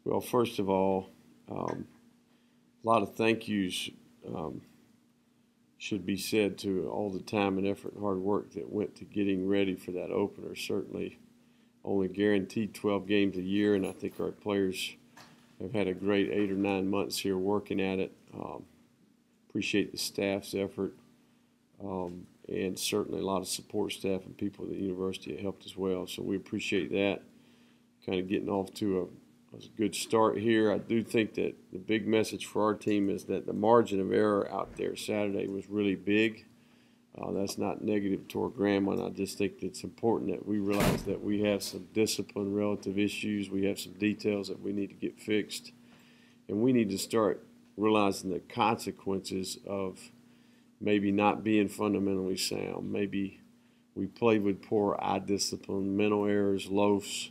Well, first of all, a lot of thank yous um, should be said to all the time and effort and hard work that went to getting ready for that opener. Certainly only guaranteed 12 games a year, and I think our players have had a great 8 or 9 months here working at it. Appreciate the staff's effort, and certainly a lot of support staff and people at the university that helped as well. So we appreciate that. Kind of getting off to a good start here. I do think that the big message for our team is that the margin of error out there Saturday was really big. That's not negative toward Grambling. I just think it's important that we realize that we have some discipline relative issues. We have some details that we need to get fixed. And we need to start realizing the consequences of maybe not being fundamentally sound. Maybe we played with poor eye discipline, mental errors, loafs,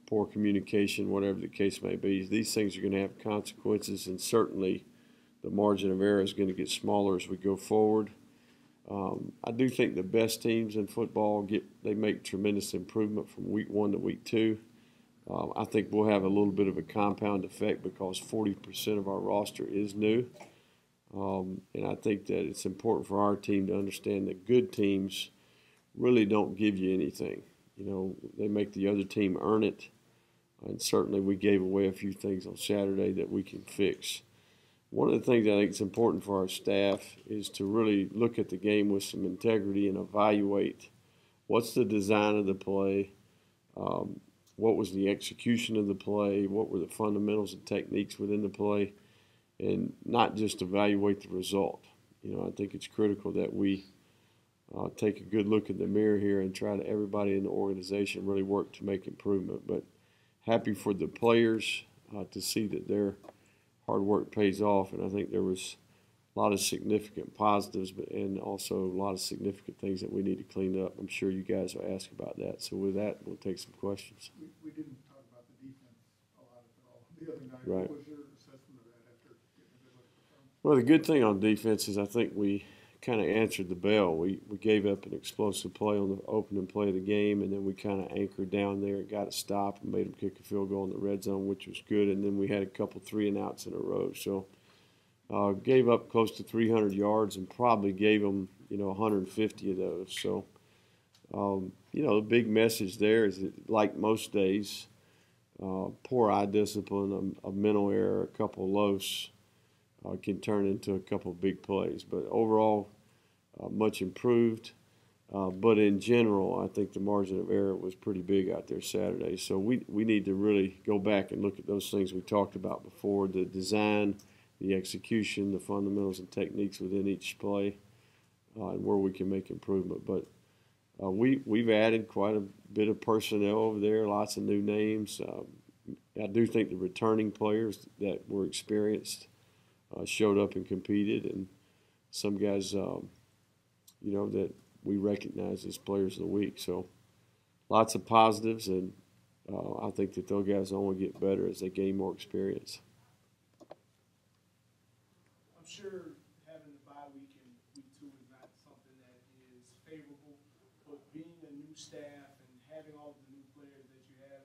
poor communication, whatever the case may be. These things are going to have consequences, and certainly the margin of error is going to get smaller as we go forward. I do think the best teams in football make tremendous improvement from week 1 to week 2. I think we'll have a little bit of a compound effect because 40% of our roster is new. And I think that it's important for our team to understand that good teams really don't give you anything. You know, they make the other team earn it. And certainly we gave away a few things on Saturday that we can fix. One of the things I think is important for our staff is to really look at the game with some integrity and evaluate what's the design of the play, what was the execution of the play, what were the fundamentals and techniques within the play, and not just evaluate the result. You know, I think it's critical that we take a good look in the mirror here and try to, everybody in the organization, really work to make improvement. But happy for the players to see that their hard work pays off, and I think there was a lot of significant positives, and also a lot of significant things that we need to clean up. I'm sure you guys will ask about that. So with that, we'll take some questions. We didn't talk about the defense a lot at all the other night. Right. What was your assessment of that after getting a good look at the film? Well, the good thing on defense is I think we kind of answered the bell. We gave up an explosive play on the opening play of the game, and then we kind of anchored down there and got a stop and made them kick a field goal in the red zone, which was good. And then we had a couple 3-and-outs in a row. So gave up close to 300 yards and probably gave them, 150 of those. So, the big message there is that, like most days, poor eye discipline, a mental error, a couple of loafs can turn into a couple of big plays. But overall, much improved. But in general, I think the margin of error was pretty big out there Saturday. So we need to really go back and look at those things we talked about before, the design, the execution, the fundamentals and techniques within each play, and where we can make improvement. But we've added quite a bit of personnel over there, lots of new names. I do think the returning players that were experienced showed up and competed, and some guys, that we recognize as players of the week. So lots of positives, and I think that those guys only get better as they gain more experience. I'm sure having the bye week in week 2 is not something that is favorable, but being a new staff and having all of the new players that you have,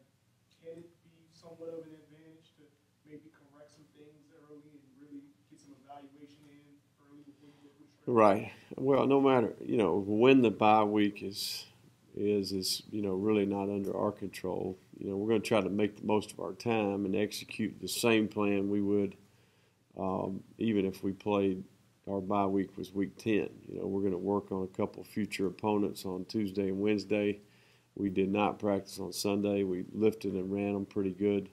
can it be somewhat of an advantage to maybe correct some things early and really get some evaluation in early before you go through stretch? Right. Well, no matter, when the bye week is really not under our control. We're going to try to make the most of our time and execute the same plan we would even if we played, our bye week was week 10. We're going to work on a couple future opponents on Tuesday and Wednesday. We did not practice on Sunday. We lifted and ran them pretty good.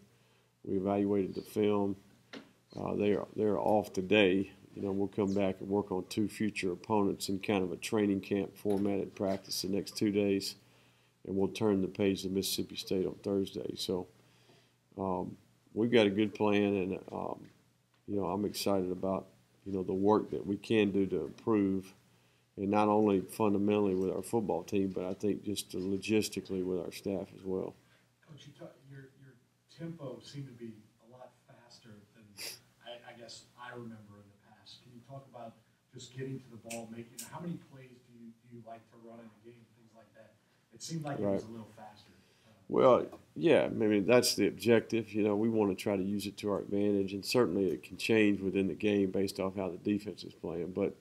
We evaluated the film. They're off today. We'll come back and work on 2 future opponents in kind of a training camp formatted practice the next 2 days, and we'll turn the page to Mississippi State on Thursday. So we've got a good plan, and I'm excited about the work that we can do to improve, and not only fundamentally with our football team, but I think just logistically with our staff as well. Coach, your tempo seemed to be a lot faster than I guess I remember in the past. Can you talk about just getting to the ball, how many plays do you like to run in a game, things like that? It seemed like it was a little faster. Well, yeah, I mean that's the objective. You know, we want to try to use it to our advantage, and certainly it can change within the game based off how the defense is playing. But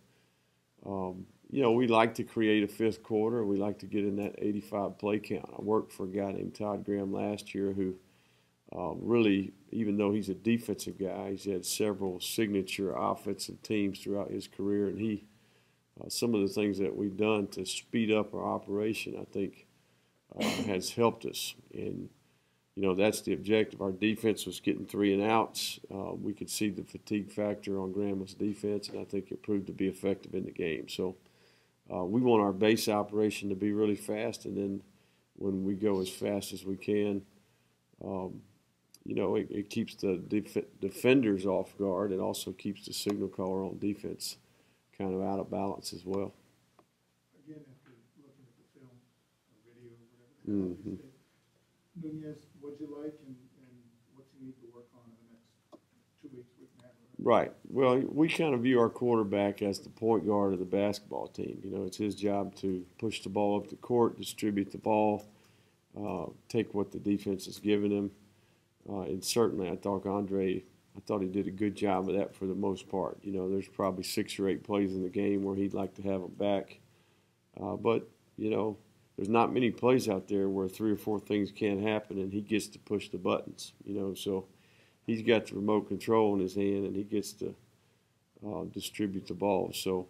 you know, we like to create a fifth quarter. We like to get in that 85 play count. I worked for a guy named Todd Graham last year who really, even though he's a defensive guy, he's had several signature offensive teams throughout his career, and some of the things that we've done to speed up our operation, I think, has helped us. And you know, that's the objective. Our defense was getting 3 and outs. We could see the fatigue factor on Grambling's defense, and I think it proved to be effective in the game. So we want our base operation to be really fast, and then when we go as fast as we can, you know, it keeps the defenders off guard. It also keeps the signal caller on defense kind of out of balance as well. Again, after looking at the film or video or whatever, Mm-hmm. Nunez, what'd you like and what you need to work on in the next 2 weeks, week and a half? Right. Well, we kind of view our quarterback as the point guard of the basketball team. You know, it's his job to push the ball up the court, distribute the ball, take what the defense is giving him. And certainly I thought he did a good job of that for the most part. You know, there's probably 6 or 8 plays in the game where he'd like to have him back. But, you know, there's not many plays out there where 3 or 4 things can't happen and he gets to push the buttons, you know. So he's got the remote control in his hand and he gets to distribute the ball. So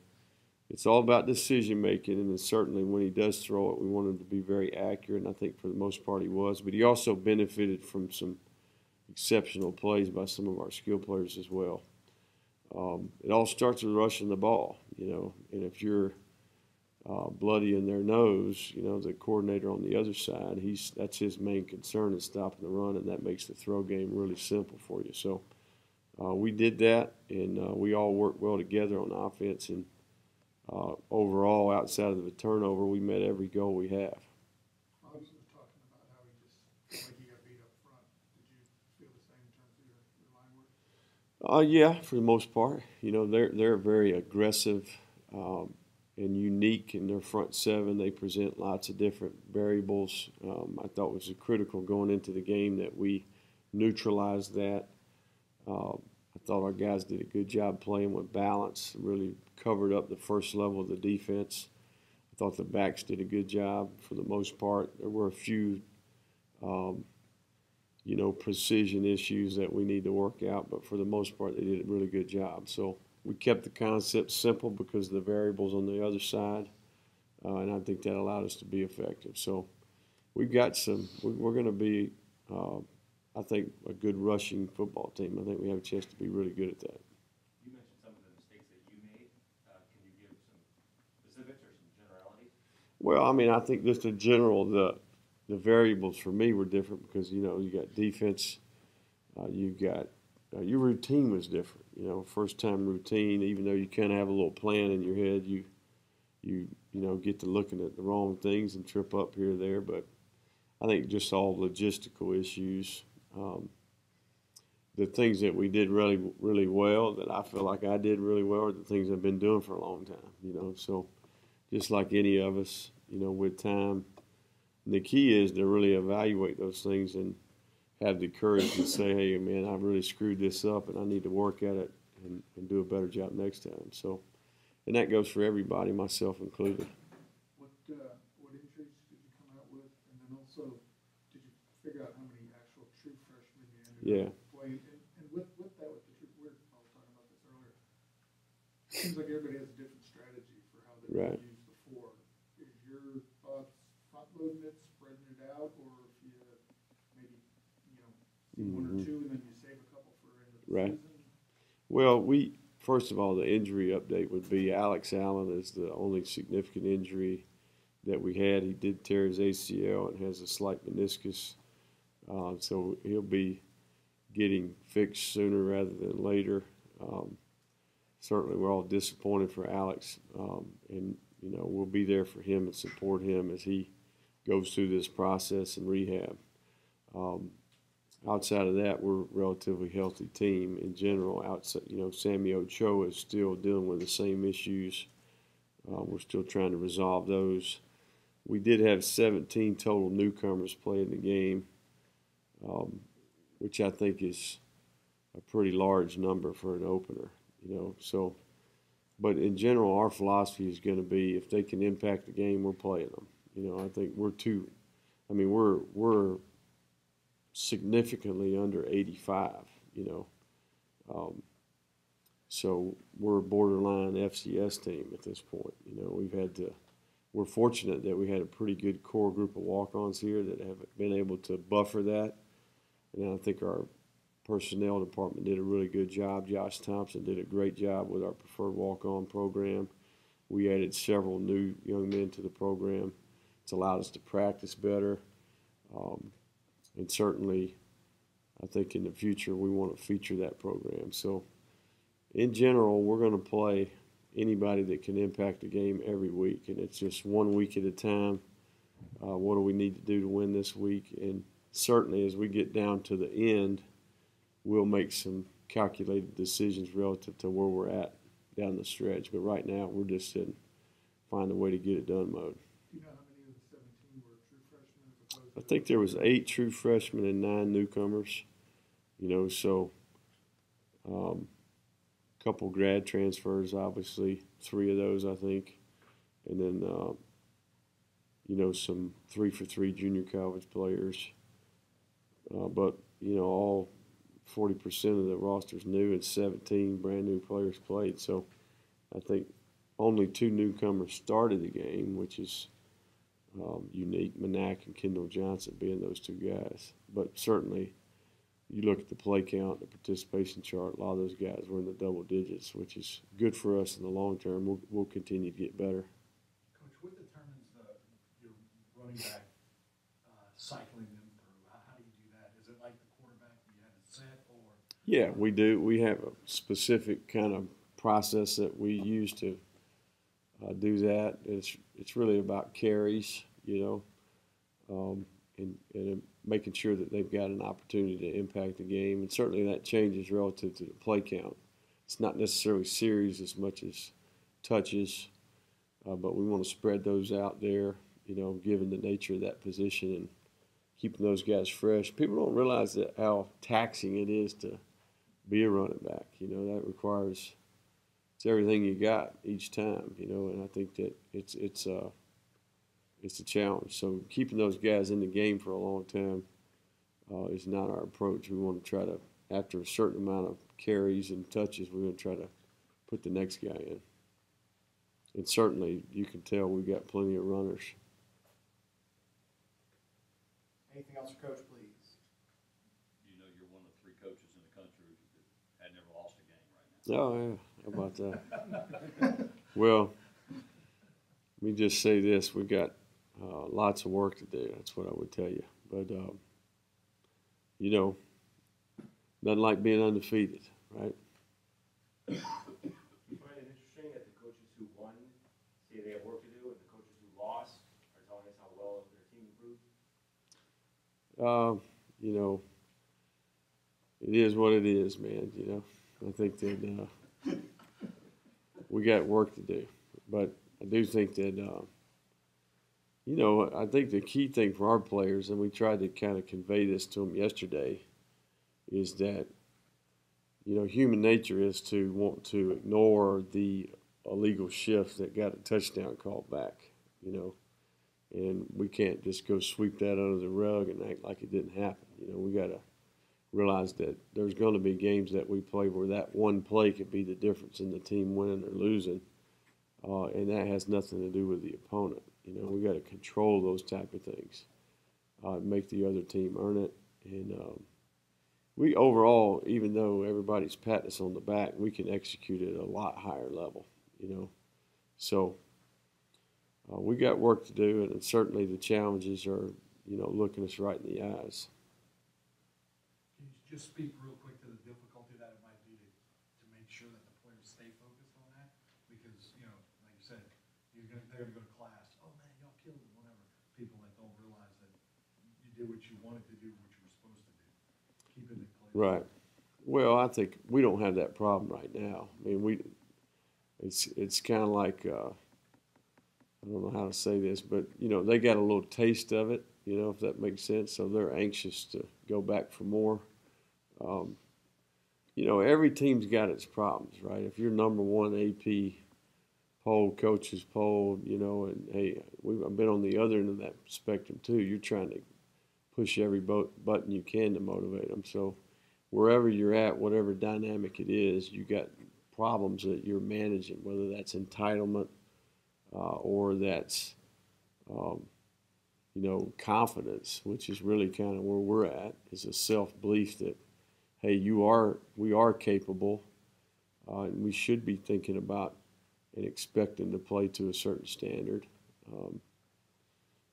it's all about decision making, and then certainly when he does throw it, we want him to be very accurate, and I think for the most part he was. But he also benefited from some exceptional plays by some of our skill players as well. It all starts with rushing the ball, you know, and if you're bloody in their nose, you know, the coordinator on the other side, that's his main concern is stopping the run, and that makes the throw game really simple for you. So we did that, and we all worked well together on offense, and overall, outside of the turnover, we met every goal we have. Obviously, was talking about how he just, like he got beat up front. Did you feel the same in terms of your line work? Yeah, for the most part. You know, they're very aggressive and unique in their front seven. They present lots of different variables. I thought it was critical going into the game that we neutralized that. I thought our guys did a good job playing with balance, really covered up the first level of the defense. I thought the backs did a good job for the most part. There were a few, you know, precision issues that we need to work out, but for the most part, they did a really good job. So we kept the concept simple because of the variables on the other side, and I think that allowed us to be effective. So we've got we're going to be, I think, a good rushing football team. I think we have a chance to be really good at that. You mentioned some of the mistakes that you made. Can you give some specifics or some generalities? Well, I mean, I think just in general, the variables for me were different because, you know, you got defense, you got your routine was different. You know, first time routine, even though you kind of have a little plan in your head, you know, get to looking at the wrong things and trip up here or there. But I think just all logistical issues. The things that we did really, really well, that I feel like I did really well, are the things I've been doing for a long time, you know. So just like any of us, you know, with time, the key is to really evaluate those things and have the courage to say, hey, man, I really screwed this up and I need to work at it and do a better job next time. So, and that goes for everybody, myself included. What injuries did you come out with? And then also, did you figure out how many actual true freshmen you ended up playing? And with that, with the true, I was talking about this earlier. It seems like everybody has a different strategy for how they use the four. Is your thoughts front loading it, spreading it out, or if you maybe, you know, see 1 or 2 and then you save a couple for end of the season? Well, first of all, the injury update would be Alex Allen is the only significant injury that we had. He did tear his ACL and has a slight meniscus, so he'll be getting fixed sooner rather than later. Certainly, we're all disappointed for Alex, and you know we'll be there for him and support him as he goes through this process and rehab. Outside of that, we're a relatively healthy team in general. Outside, you know, Sammy Ochoa is still dealing with the same issues. We're still trying to resolve those. we did have 17 total newcomers play in the game, which I think is a pretty large number for an opener, you know. So, but in general, our philosophy is going to be if they can impact the game, we're playing them. You know, I think we're significantly under 85, you know. So we're a borderline FCS team at this point. You know, we're fortunate that we had a pretty good core group of walk-ons here that have been able to buffer that. And I think our personnel department did a really good job. Josh Thompson did a great job with our preferred walk-on program. We added several new young men to the program. It's allowed us to practice better. And certainly, I think in the future we want to feature that program. So, in general, we're going to play anybody that can impact the game every week, and it's just 1 week at a time. What do we need to do to win this week? And certainly, as we get down to the end, we'll make some calculated decisions relative to where we're at down the stretch. But right now, we're just in find a way to get it done mode. Do you know how many of the 17 were true freshmen as opposed I to? think there was 8 true freshmen and 9 newcomers. You know, so couple grad transfers, obviously 3 of those, I think, and then you know, some 3-for-3 junior college players. But you know, all 40% of the roster's new and 17 brand new players played. So I think only 2 newcomers started the game, which is unique. Manak and Kendall Johnson being those 2 guys. But certainly, you look at the play count, the participation chart, a lot of those guys were in the double digits, which is good for us in the long term. We'll continue to get better. Coach, what determines your running back cycling them through? How do you do that? Is it like the quarterback, you have it set, or? Yeah, we do. We have a specific kind of process that we use to do that. It's really about carries, you know, and making sure that they've got an opportunity to impact the game. And certainly that changes relative to the play count. It's not necessarily series as much as touches, but we want to spread those out there, you know, given the nature of that position and keeping those guys fresh. People don't realize that how taxing it is to be a running back. You know, that requires it's everything you got each time, you know, and I think that it's a challenge. So keeping those guys in the game for a long time is not our approach. We want to try to, after a certain amount of carries and touches, we're going to try to put the next guy in. And certainly, you can tell we've got plenty of runners. Anything else for Coach, please? You know you're one of 3 coaches in the country that had never lost a game right now. Oh, yeah. How about that? Well, let me just say this. We've got lots of work to do. That's what I would tell you. But, you know, nothing like being undefeated, right? You find it interesting that the coaches who won say they have work to do, and the coaches who lost are telling us how well their team improved? You know, it is what it is, man. You know, I think that we got work to do. But I do think that you know, I think the key thing for our players, and we tried to kind of convey this to them yesterday, is that, you know, human nature is to want to ignore the illegal shift that got a touchdown called back, you know. And we can't just go sweep that under the rug and act like it didn't happen. You know, we got to realize that there's going to be games that we play where that one play could be the difference in the team winning or losing, and that has nothing to do with the opponent. You know, we got to control those type of things, make the other team earn it. And we overall, even though everybody's patting us on the back, we can execute at a lot higher level, you know. So we got work to do, and certainly the challenges are, you know, looking us right in the eyes. Can you just speak real quick to the difficulty that it might be to make sure that the players stay focused on that? Because, you know, like you said, they're going to go to class. Oh, man, y'all killed them, whatever. People that don't realize that you did what you wanted to do, what you were supposed to do. Keeping the players. Right. Well, I think we don't have that problem right now. I mean, it's kind of like I don't know how to say this, but you know, they got a little taste of it, you know, if that makes sense. So they're anxious to go back for more. You know, every team's got its problems, right? If you're number one AP poll, coaches poll, you know, and hey, I've been on the other end of that spectrum too. You're trying to push every button you can to motivate them. So wherever you're at, whatever dynamic it is, you got problems that you're managing, whether that's entitlement or that's, you know, confidence, which is really kind of where we're at, is a self-belief that, hey, we are capable, and we should be thinking about and expecting to play to a certain standard.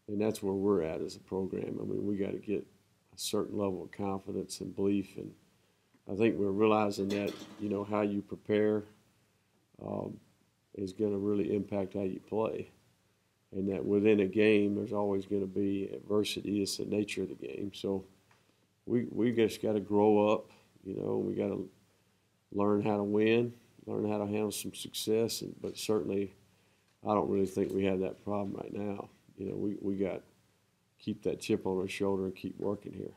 And that's where we're at as a program. I mean, we got to get a certain level of confidence and belief, and I think we're realizing that, you know, how you prepare is going to really impact how you play. And that within a game, there's always going to be adversity. It's the nature of the game. So we just got to grow up, you know, we got to learn how to win, learn how to handle some success. But certainly, I don't really think we have that problem right now. You know, we got to keep that chip on our shoulder and keep working here.